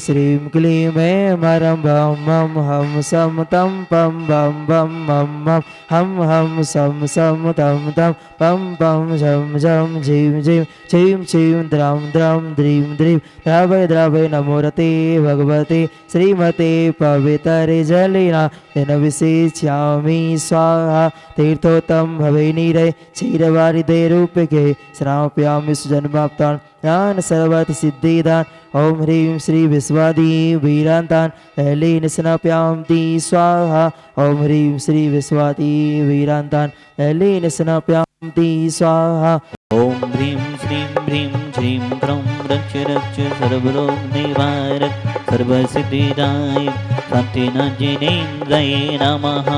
श्रीं क्लीं ऐं मरं बम मम हम सम तम पम बम बम मम मम हम सम तम तम पम पम झम झम झीं झीं छीं छीं द्रं द्रं द्रीं द्रीं द्रवय द्रवय नमो रते भगवते श्रीमते पवितरे जलिना तेन विशेष्यामि स्वाहा तीर्थोत्तम भवे नीरे क्षीरवारिदे रूपके श्रावयामि सुजन्माप्तान् ज्ञान सर्वत सिद्धिदान ओम ह्रीं श्री विश्वादी वीरांतान एलीन स्नाप्यामि स्वाहा ओम ह्रीं श्री विश्वादी वीरांतान एलीन स्नाप्यामि स्वाहा ओम ह्रीं श्रीं ह्रीं श्रीं क्रौं रक्ष रक्ष सर्वरोग निवारक सर्वसिद्धिदायक शान्तिनाजिनेन्द्रये नमः।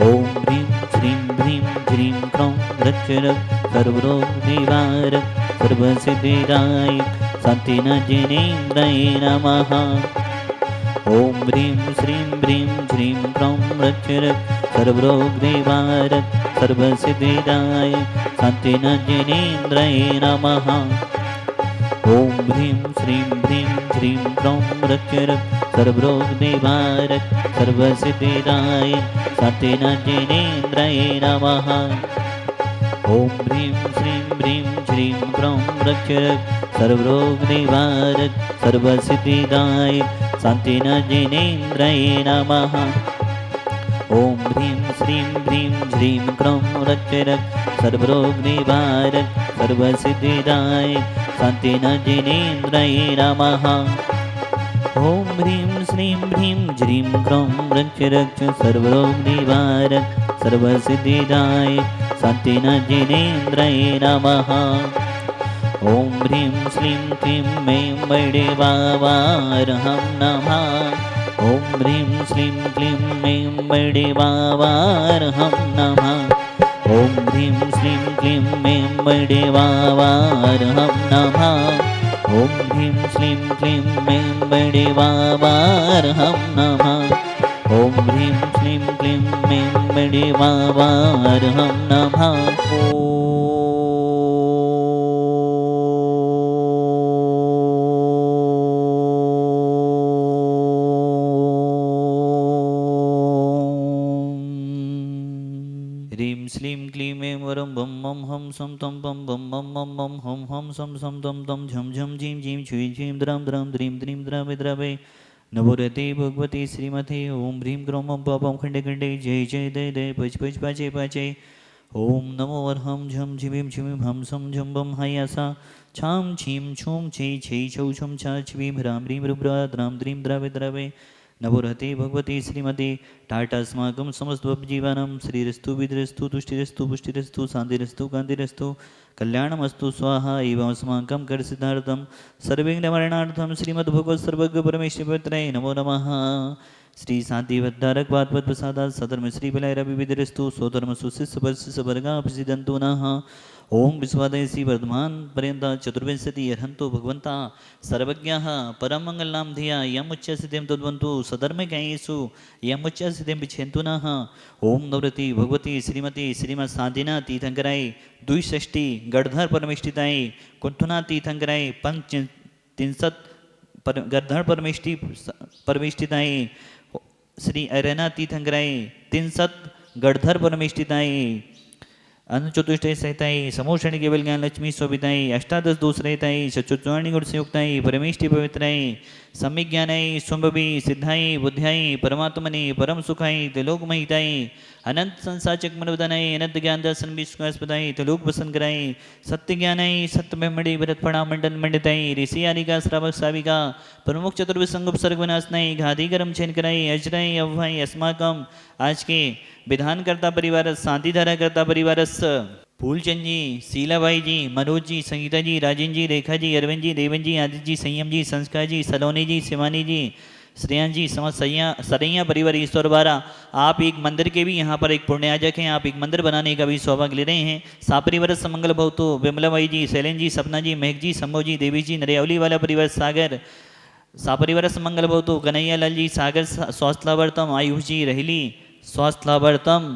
ओम ह्रीं श्रीं ह्रीं श्रीं क्रौं रक्ष रक्ष सर्वरोग निवारक सर्वसिद्धिदायक शान्तिनाजिनेन्द्रये नमः। ओम ह्रीं श्रीं ह्रीं श्रीं क्रौं रक्ष रक्ष सर्वरोग निवारक सर्वसिद्धिदायक शान्तिनाजिनेन्द्रये नमः। ओम ह्रीं श्रीं ह्रीं श्रीं क्रौं रक्ष रक्ष सर्वरोग निवारक सर्वसिद्धिदायक शान्तिनाजिनेन्द्रये नमः। ओम ह्रीं श्रीं ह्रीं श्रीं क्रौं रक्ष रक्ष सर्वरोग निवारक सर्वसिद्धिदायक शान्तिनाजिनेन्द्रये नमः। ओम ह्रीं श्रीं ह्रीं श्रीं क्रौं रक्ष रक्ष सर्वरोग निवारक सर्वसिद्धिदायक शान्तिनाजिनेन्द्रये नमः। ओम ह्रीं श्रीं ह्रीं श्रीं क्रौं रक्ष रक्ष सर्वरोग निवारक सर्वसिद्धिदायक शान्तिनाजिनेन्द्रये नमः। ओम ह्रीं श्रीं क्लीं ऐं वैडेवावारहं नमः। ओम ह्रीं श्रीं क्लीं ऐं वैडेवावारहं नमः। ओम ह्रीं श्रीं क्लीं ऐं वैडेवावारहं नमः। ओम ह्रीं श्रीं क्लीं ऐं वैडेवावारहं नमः। ओम ह्रीं श्रीं क्लीं ऐं वैडेवावारहं नमः। ह्रीं श्लीं क्लीं ऐं वरं बम मम हम सम तम पम बम मम मम मम हम सम तम तम झम झम झीं झीं छुं छीं द्रं द्रं द्रीं द्रीं द्रवे द्रवे नमो रते भगवते श्रीमते ओम ह्रीं क्रौं मम पापं खण्डे खण्डे जय जय दय दय पच पच पाचे पाचे ओम नमो अर्हं झं झिवीं झिवीं हम सम झं बम हायासा छां छीं छूं छै छै छौ छुं छा छवीं ह्रां ह्रीं रुब्रा द्रां द्रीं द्रवे द्रवे नमो रहते भगवती श्रीमती टाटास्माकं समस्तजीवानं श्रीरस्तु विद्रस्तु तुष्टिरस्तु पुष्टिरस्तु शान्तिरस्तु कान्तिरस्तु कल्याणमस्तु स्वाहा एवं अस्माकं कर्सिद्धार्थं सर्वविघ्नमरणार्थं श्रीमद्भगवत् सर्वज्ञपरमेश्वरपवित्राय नमो नमः। श्री शान्तिवद्धारक वात्वत्प्रसादात् सधर्म श्रीबलैरविविधरस्तु स्वधर्म सुशिष्यवर्गा प्रसिद्धन्तु नः। ओम विश्वादय श्री वर्धमान पर्यंत चतुर्विंशति अर्हंतो भगवंता सर्वज्ञः परमंगलनाम धिया यमुच्चसिद्धिं तद्वन्तु सधर्मज्ञायेषु यमुच्चसिद्धिं विच्छेन्तु नः। ओम नवरति भगवती श्रीमती श्रीमत् साधिना तीर्थंकराय द्विषष्टि गढ़धर परमेष्टिताय कुंठुना तीर्थंकराय पंच तिंसत गढ़धर परमेष्टिताय श्री अरेना तीर्थंकराय तिंसत गढ़धर परमेष्टिताय अनुचतुष्टय सहिताई समूषण केवल ज्ञान लक्ष्मी शोभिताई अष्टादश दोष रहताई चतुर्वाणी गुण संयुक्ताई परमेष्टि पवित्राई सम्यक ज्ञानाई स्वंभवी सिद्धाई बुद्ध्याई परमात्मनि परम सुखाई त्रिलोकमहिताई अनंत संसाचक मनोदनाई अनंत ज्ञान दर्शन विश्वासपदाई त्रिलोक वसन कराई सत्य ज्ञानाई सत्य ब्रह्मणि भरतफणा मंडन मंडिताई ऋषि आदिका श्रावक साविका प्रमुख चतुर्विसंग सर्ग विनाशनाई घाधिकरम छेन कराई अजराई अवभाई अस्माकम आज के विधानकर्ता परिवार शांतिधारा करता परिवार फूलचंद जी शीलाबाई जी मनोज जी संगीता जी राजेंद्र जी रेखा जी अरविंद जी देवन जी आदित्य जी संयम जी संस्कार जी सलोनी जी शिवानी जी श्रेयांश जी समस्त सरैया परिवार ईश्वर बारा आप एक मंदिर के भी यहाँ पर एक पुण्याजक हैं। आप एक मंदिर बनाने का भी सौभाग्य ले रहे हैं। सापरिवार समंगल भवतु विमलाबाई जी शैलेन जी सपना जी महक जी संभव जी देवी जी नरियावली वाला परिवार सागर सापरिवार समंगल भवतु कन्हैया लाल जी सागर स्वास्थ्य लाभार्थम आयुष जी रहेली स्वास्थ्य लाभार्थम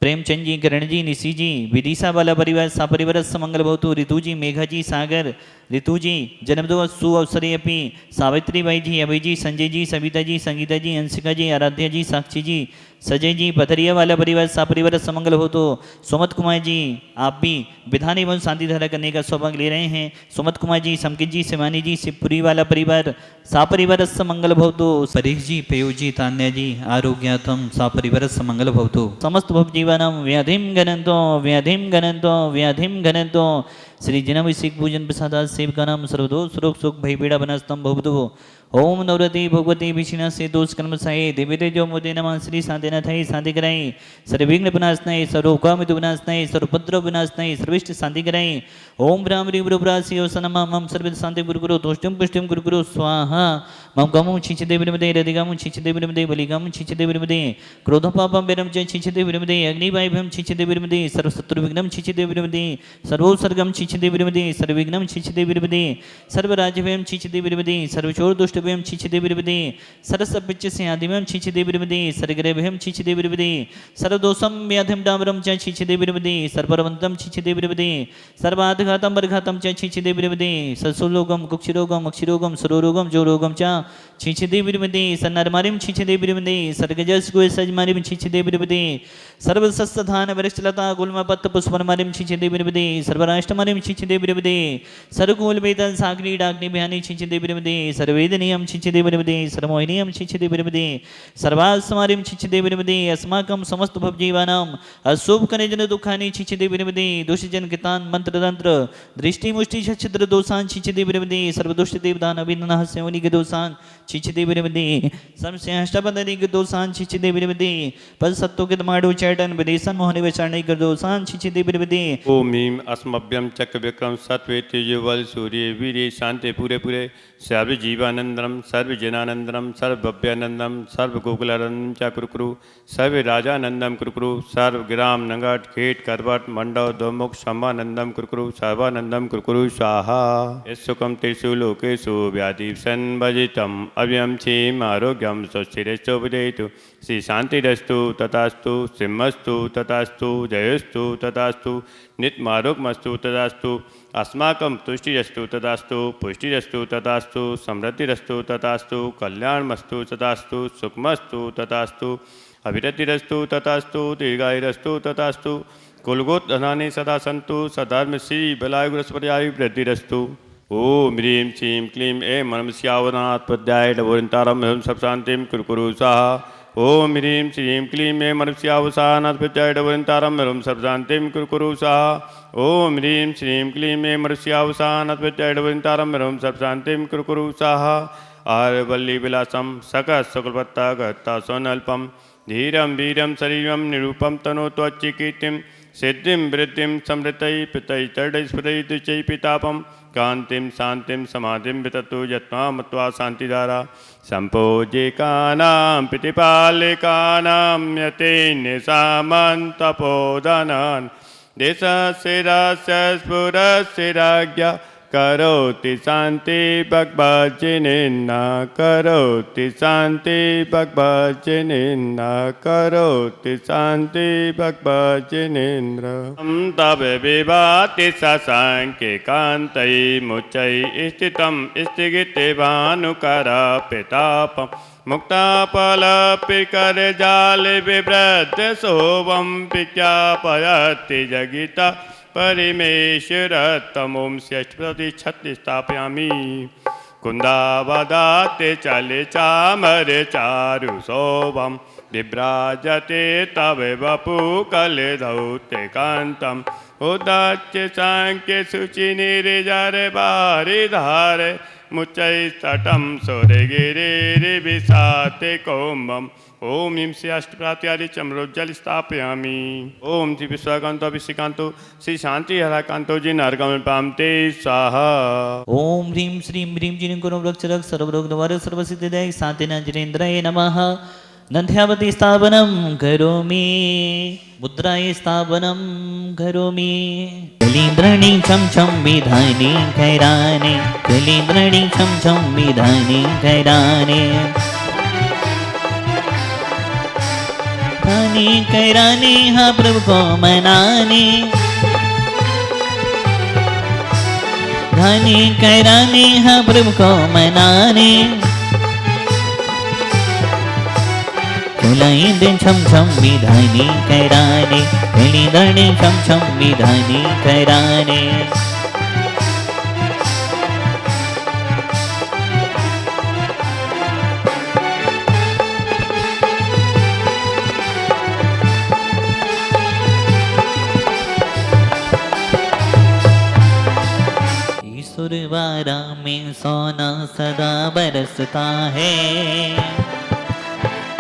प्रेमचंद जी, करण जी, निशी जी, विदिशा वाला परिवार सापरिवार समंगल भवतु। ऋतु जी, मेघा जी, सागर, ऋतु जी जन्मदो सु अवसरे अपि। सावित्री बाई जी, अभय जी, संजय जी, सविता जी, संगीता जी, अंशिका जी, आराध्या जी, साक्षी जी, सजय जी, पथरिया वाला परिवार सापरिवार समंगल भवतु। सुमत कुमार जी, आप भी विधान एवं शांति धारा करने का सौभाग्य ले रहे हैं। सुमत कुमार जी, समकित जी, शिवानी जी, शिवपुरी वाला परिवार सापरिवार समंगल भवतु। परीख जी, पयोज जी, तान्या जी, आरोग्यातम सापरिवार समंगल भवतु। समस्त भव जीवनम व्याधिम गणंतो व्याधिम गणंतो व्याधिम गणंतो। श्री जनविषिक पूजन प्रसाद सेवकानाम सर्वदोष रोग सुख भय पीड़ा वनस्तम भवतु। ओम नवरती भगवती विष्णु से दोष कर्म साये देवी तेजो मोदे नमः। श्री शांतिनाथाय शांति कराई सर्वविघ्न विनाशनाय सर्वकामित विनाशनाय सर्वपद्रव विनाशनाय सर्विष्ट शांति कराई। ओम ब्राह्म ह्रीं ब्रह्मरासी नमः। मम सर्व शांति गुरुगुरु तुष्टिम पुष्टिम गुरुगुरु स्वाहा। मम गमु छिचते विरमदे रदिगमु छिचते विरमदे बलिगमु छिचते विरमदे क्रोधपापम विरम च छिचते विरमदे अग्निवायुभम छिचते विरमदे सर्वशत्रु विघ्नम छिचते विरमदे सर्वोत्सर्गम छिचते विरमदे सर्वविघ्नम छिचते विरमदे सर्वराज्यभयम छिचते विरमदे सर्वचोर दुष्टभयम छिचते विरमदे सरसपिच्च से आदिमम छिचते विरमदे सर्गरेभयम छिचते विरमदे सर्वदोषम व्याधिम डामरम च छिचते विरमदे सर्वरवंतम छिचते विरमदे सर्वाधिघातम बरघातम च छिचते विरमदे ससुलोगम कुक्षिरोगम अक्षिरोगम सुरोरोगम जोरोगम च छिचते विरमदे सन्नरमारिम छिचते विरमदे सर्गजस गुय सजमारिम छिचते विरमदे सर्वसस्धान वृक्षलता गुल्मपत्र पुष्परमारिम छिचते विरमदे सर्वराष्ट्रमारिम छिचते विरमदे सर्वकूल वेदन साग्नि डाग्नि भयानि छिचते विरमदे सर्वेदनियम छिचते विरमदे सर्वमोहिनियम छिचते विरमदे सर्वास्मारिम छिचते विरमदे अस्माकं समस्त भवजीवानां अशुभ कनेजन दुखानि छिचते विरमदे दुष्टजन कितान मंत्र तंत्र दृष्टि मुष्टि छछद्र दोषान छिचते विरमदे सर्वदुष्ट देवदान अभिननः सेवनिक दोषान छिचते विरमदे समस्याष्टपदनिक दोषान छिचते विरमदे पद सत्तो के तमाडो चैटन विदेशन मोहनि विचारणे कर दोषान छिचते विरमदे। ओम ह्रीं अस्मभ्यम चक्र विक्रम सत्वे तेजोवल सूर्य वीर्य शांति पूरे पूरे सर्व जीवानंदनम सर्व जनानंदनम सर्व भव्यानंदम सर्व गोकुलानंदम च कुरुकुरु सर्व राजानंदम कुरुकुरु सर्व ग्राम नंगट खेट करवट मंडव दोमुख शंभानंदम कुरुकुरु सर्वानंदम कुरुकुरु स्वाहा। यस्सुकम तेषु लोकेषु व्याधिसन भजितम अव्यम क्षेम आरोग्यम स्वस्तिरस्तु विदेतु श्री शांतिरस्तु तथास्तु सिंहस्तु तथास्तु जयस्तु तथास्तु नित्यमारोग्यमस्तु तथास्तु अस्माकं तुष्टिरस्तु तथास्तु पुष्टिरस्तु तथास्तु समृद्धिरस्तु तथास्तु कल्याणमस्तु तथास्तु सुखमस्तु तथास्तु अभिरतिरस्तु तथास्तु दीर्घायुरस्तु तथास्तु कुलगोत धनानि सदा सन्तु सधर्म श्री बलायुरस्पर्यायु वृद्धिरस्तु। ओम ह्रीं श्रीं क्लीं ऐं मनमस्यावनात् पद्याय डवोरिन्तारं एवं सब शांतिं कुरुकुरु स्वाहा। ओम ह्रीं श्रीं क्लीं ऐं मनमस्यावसानात् पद्याय डवोरिन्तारं एवं सब शांतिं कुरुकुरु स्वाहा। ओम ह्रीं श्रीं क्लीं ऐं मनमस्यावसानात् पद्याय डवोरिन्तारं एवं सब शांतिं कुरुकुरु स्वाहा। आरवल्ली विलासम सकस सुकुलपत्ता गत्ता सोनल्पम धीरम वीरम शरीरम निरूपम तनो त्वच्चिकीर्तिम सिद्धिं वृद्धिं समृतै पितै तडै स्फुरै दुचै पितापम कांतिम शांतिम समाधिं विततु यत्वा मत्वा शांतिधारा संपूजिकानां प्रतिपालिकानां यतेन्य सामन्तपोदनान् देशस्य रास्य स्फुरस्य राज्ञा करोति शांति भगवज्जनेन करोति शांति भगवज्जनेन करोति शांति भगवज्जनेन्द्र तव विभाति शशांके कांतै मुच्चै स्थितं स्थगिते भानुकरा पितापम् मुक्ताफलपिकर जाल विवृद्ध शोभं विज्ञापयति जगिता परिमेश्वरतमों षष्ठपति छत्ति स्थापयामि कुन्दावदाते चले चामर चारु शोभं विभ्राजते तव वपु कलधौते कान्तं उदाच्य सांख्य शुचि निर्जर बारिधारे मुच्चै तटं सूर्यगिरिर्विशाते कौम्बम् ओम हिम से अष्टप्रात्यादि चमरोज्जल स्थापयामि। ओम श्री विश्वकांतो अभिषेकांतो श्री शांति हराकांतो जी नरकमपामते स्वाहा। ओम ह्रीं श्रीं ह्रीं जिन गुरु वृक्षरक सर्वरोगनिवारक सर्वसिद्धिदायक शांतिनाथजिनेन्द्राय नमः। नन्ध्यावती स्थापनं करोमि मुद्राय स्थापनं करोमि कलीन्द्रणी छम छम विधाने कैराने कलीन्द्रणी छम छम विधाने कैराने धनी कैरानी हाँ प्रभु को मनाने, धनी कैरानी हाँ प्रभु को मनाने, चुलाई दिन छम छम विधानी कैराने, बेली दर्णी छम छम विधानी कैराने। सुरवारा में सोना सदा बरसता है,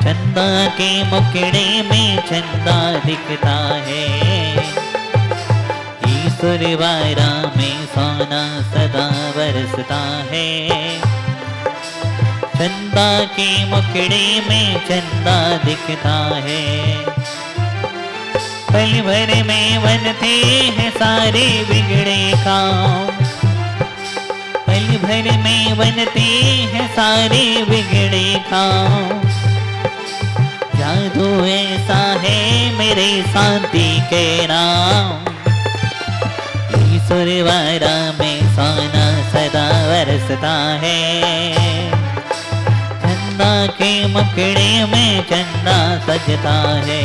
चंदा के मुखड़े में चंदा दिखता है। सुरवारा में सोना सदा बरसता है, चंदा के मुखड़े में चंदा दिखता है। पल भर में बनते हैं सारे बिगड़े काम, पल भर में बनते हैं सारे बिगड़े काम। जादू ऐसा है मेरे शांति के नाम, सुरवारा में सोना सदा बरसता है, चंदा के मुखड़े में चंदा सजता है।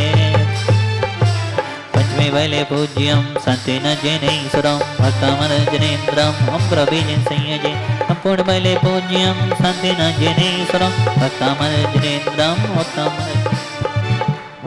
पंचमे बले पूज्यम संतेन जनेश्वरम भक्तमनजनेन्द्रम हम प्रभीजन संयजे। संपूर्ण बले पूज्यम संतेन जनेश्वरम भक्तमनजनेन्द्रम उत्तम।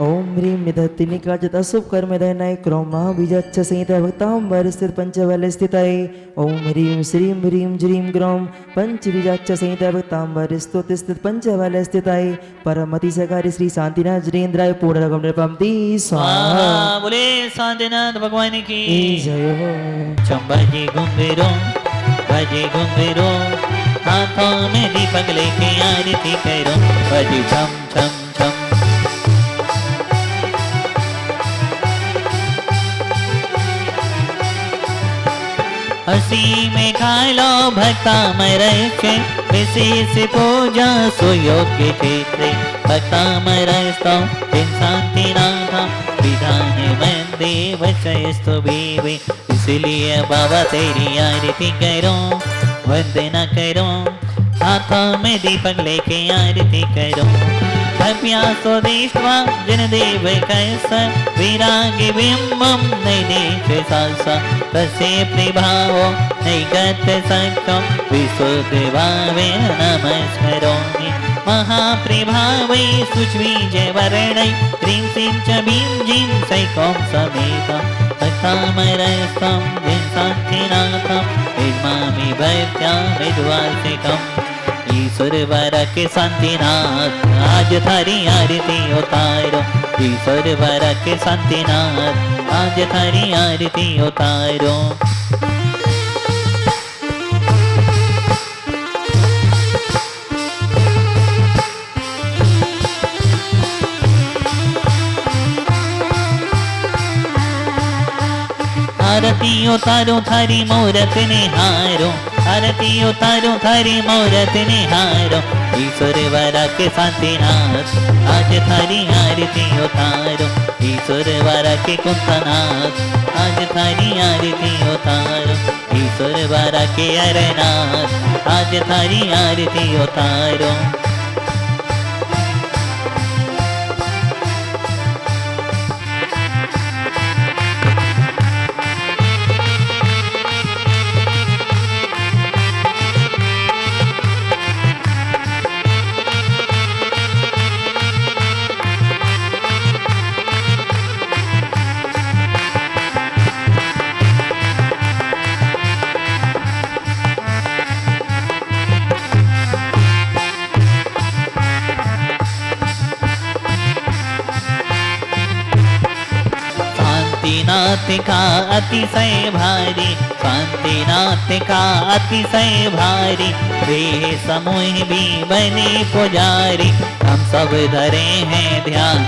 ओम ह्रीं निधत्ति निकाचत अशुभ कर्म दयनाय क्रोम बीजाच्छ संहिता भक्तांबर स्थित पंचबल स्थिताय। ओम ह्रीं श्रीं ह्रीं ज्रीं ग्रौम पंच बीजाच्छ संहिता भक्तांबर स्तुत स्थित पंचबल स्थिताय। परमति सकारी श्री शांतिनाथ जनेन्द्राय पूर्ण नृपंति स्वाहा। बोले शांतिनाथ भगवान की जय हो। चंबाजी घुंघरू बाजे घुंघरू, हाथों में दीपक लेके आरती करो, बाजे छम छम छम। हसी में खालो भक्ता मरचे, विशेष पूजा सुयोग्य क्षेत्रे। भक्ता मरस्तो दिन शांतिनाथ, विधान मंदे वचयस्तु भीवे। इसलिए बाबा तेरी आरती करो, वंदना करो, हाथों में दीपक लेके आरती करो। अभ्यासो दृष्ट्वा जनदेव कैसा, विरागी बिंबम नैदेश सासा। तस्य प्रभावो नैगत सख्यो, विशुद्ध भावेन नमस्करोमि। महाप्रभावै सुच्वीजय वर्णै, ह्रीं श्रीं च भीं जीं सैकों समेतं। भक्तामरस्तं दिन शान्तिनाथं, विद्मामि भक्त्या विद्वासिकम्। ईश्वर के शांतिनाथ आज थारी आरती उतारो, ईश्वर के शांतिनाथ आज थारी आरती उतारो। आरती उतारो थारी मूरत निहारो, आरती उतारो थारी मूरत निहारो। ईश्वर वारा के शांतिनाथ आज थारी आरती उतारो, ईश्वर वारा के कुंतनाथ आज थारी आरती उतारो। ईश्वर वारा के अरनाथ आज थारी आरती उतारो। शांतिनाथ का अतिशय भारी, शांतिनाथ का अतिशय भारी। वे समूह भी बने पुजारी, हम सब धरे हैं ध्यान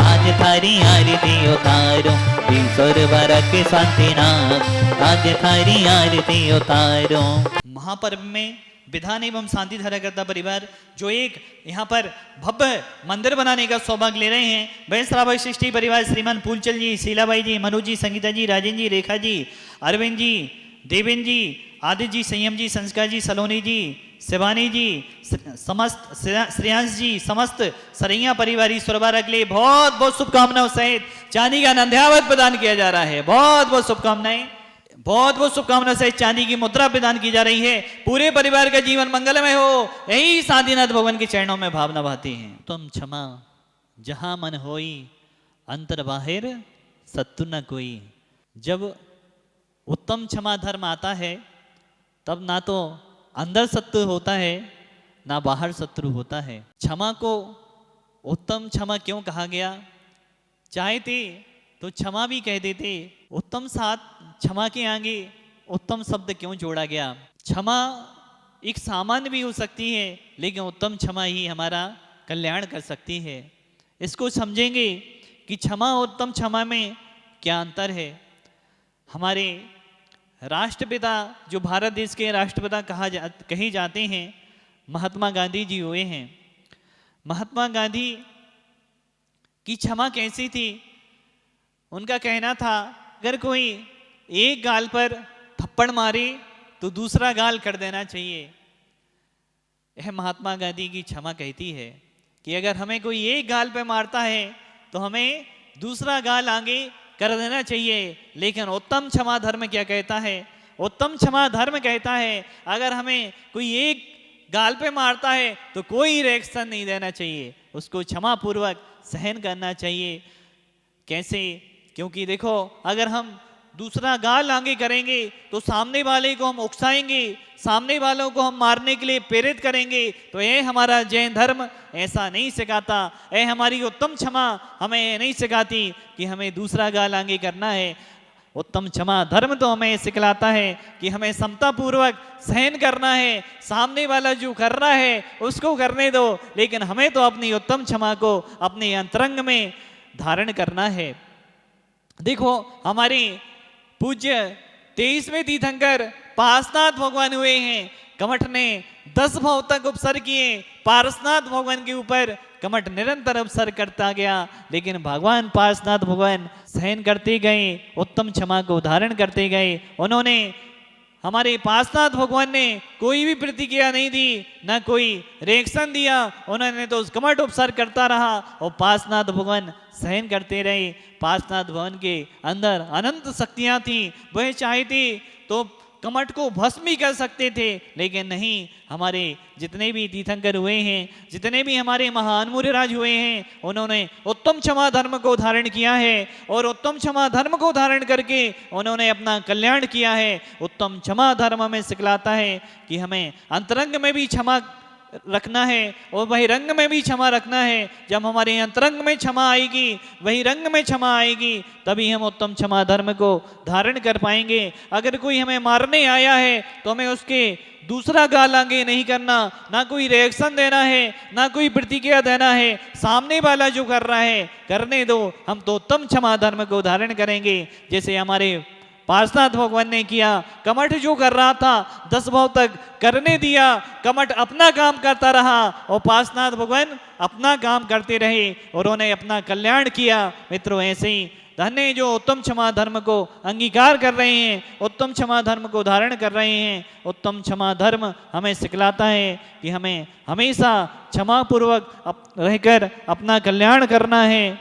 आज थारी आरती उतारो। ईश्वर के शांतिनाथ आज थारी आरती उतारो। महापर्व में विधान एवं शांति धाराकर्ता परिवार जो एक यहाँ पर भव्य मंदिर बनाने का सौभाग्य ले रहे हैं, वह श्रावक सृष्टि परिवार श्रीमान फूलचंद जी, शीलाबाई जी, मनोज जी, संगीता जी, राजेंद्र जी, रेखा जी, अरविंद जी, देवेंद्र जी, आदित्य जी, संयम जी, संस्कार जी, सलोनी जी, शिवानी जी, समस्त श्रेयांश जी, समस्त सरैया परिवार ईश्वरबार के लिए बहुत बहुत शुभकामनाओं सहित चांदी का नंद्यावत प्रदान किया जा रहा है। बहुत बहुत शुभकामनाएं, बहुत बहुत शुभकामनाएं सहित चांदी की मुद्रा प्रदान की जा रही है। पूरे परिवार का जीवन मंगलमय हो, यही शांतिनाथ भगवान के चरणों में भावना बहाती है। तुम क्षमा जहां मन होई, अंतर बाहिर सत्तु न कोई। जब उत्तम क्षमा धर्म आता है तब ना तो अंदर शत्रु होता है ना बाहर शत्रु होता है। क्षमा को उत्तम क्षमा क्यों कहा गया? चाहते तो क्षमा भी कह देते, उत्तम साथ क्षमा के आगे उत्तम शब्द क्यों जोड़ा गया? क्षमा एक सामान्य भी हो सकती है, लेकिन उत्तम क्षमा ही हमारा कल्याण कर सकती है। इसको समझेंगे कि क्षमा और उत्तम क्षमा में क्या अंतर है। हमारे राष्ट्रपिता, जो भारत देश के राष्ट्रपिता कहे जाते हैं, महात्मा गांधी जी हुए हैं। महात्मा गांधी की क्षमा कैसी थी? उनका कहना था, अगर कोई एक गाल पर थप्पड़ मारे तो दूसरा गाल कर देना चाहिए। यह महात्मा गांधी की क्षमा कहती है कि अगर हमें कोई एक गाल पे मारता है तो हमें दूसरा गाल आगे कर देना चाहिए। लेकिन उत्तम क्षमा धर्म क्या कहता है? उत्तम क्षमा धर्म कहता है अगर हमें कोई एक गाल पे मारता है तो कोई रिएक्शन नहीं देना चाहिए, उसको क्षमा पूर्वक सहन करना चाहिए। कैसे? क्योंकि देखो, अगर हम दूसरा गाल आगे करेंगे तो सामने वाले को हम उकसाएंगे, सामने वालों को हम मारने के लिए प्रेरित करेंगे। तो यह हमारा जैन धर्म ऐसा नहीं सिखाता। यह हमारी उत्तम क्षमा हमें नहीं सिखाती कि हमें दूसरा गाल आगे करना है। उत्तम क्षमा धर्म तो हमें सिखलाता है कि हमें समतापूर्वक सहन करना है। सामने वाला जो कर रहा है उसको करने दो, लेकिन हमें तो अपनी उत्तम क्षमा को अपने अंतरंग में धारण करना है। देखो, हमारे पूज्य 23वें तीर्थंकर पारसनाथ भगवान हुए हैं। कमठ ने 10 भाव तक उपसर किए। पारसनाथ भगवान के ऊपर कमठ निरंतर अवसर करता गया, लेकिन भगवान पारसनाथ भगवान सहन करते गए, उत्तम क्षमा को धारण करते गए। उन्होंने, हमारे पारसनाथ भगवान ने कोई भी प्रतिक्रिया नहीं दी, ना कोई रिएक्शन दिया। उन्होंने तो उस कमठ उपसर करता रहा और पारसनाथ भगवान सहन करते रहे। पारसनाथ भगवान के अंदर अनंत शक्तियां थी, वह चाहते तो कमठ को भस्म भी कर सकते थे, लेकिन नहीं। हमारे जितने भी तीर्थंकर हुए हैं, जितने भी हमारे महान मुनिराज हुए हैं, उन्होंने उत्तम क्षमा धर्म को धारण किया है और उत्तम क्षमा धर्म को धारण करके उन्होंने अपना कल्याण किया है। उत्तम क्षमा धर्म हमें सिखलाता है कि हमें अंतरंग में भी क्षमा रखना है और वही रंग में भी क्षमा रखना है। जब हमारे अंतरंग में क्षमा आएगी, वही रंग में क्षमा आएगी, तभी हम उत्तम क्षमा धर्म को धारण कर पाएंगे। अगर कोई हमें मारने आया है तो हमें उसके दूसरा गाल आगे नहीं करना, ना कोई रिएक्शन देना है, ना कोई प्रतिक्रिया देना है। सामने वाला जो कर रहा है करने दो, हम तो उत्तम क्षमा धर्म को धारण करेंगे। जैसे हमारे पारसनाथ भगवान ने किया। कमठ जो कर रहा था 10 भाव तक करने दिया, कमठ अपना काम करता रहा और पारसनाथ भगवान अपना काम करते रहे और उन्होंने अपना कल्याण किया। मित्रों, ऐसे ही धन्य जो उत्तम क्षमा धर्म को अंगीकार कर रहे हैं, उत्तम क्षमा धर्म को धारण कर रहे हैं। उत्तम क्षमा धर्म हमें सिखलाता है कि हमें हमेशा क्षमा पूर्वक रहकर अपना कल्याण करना है।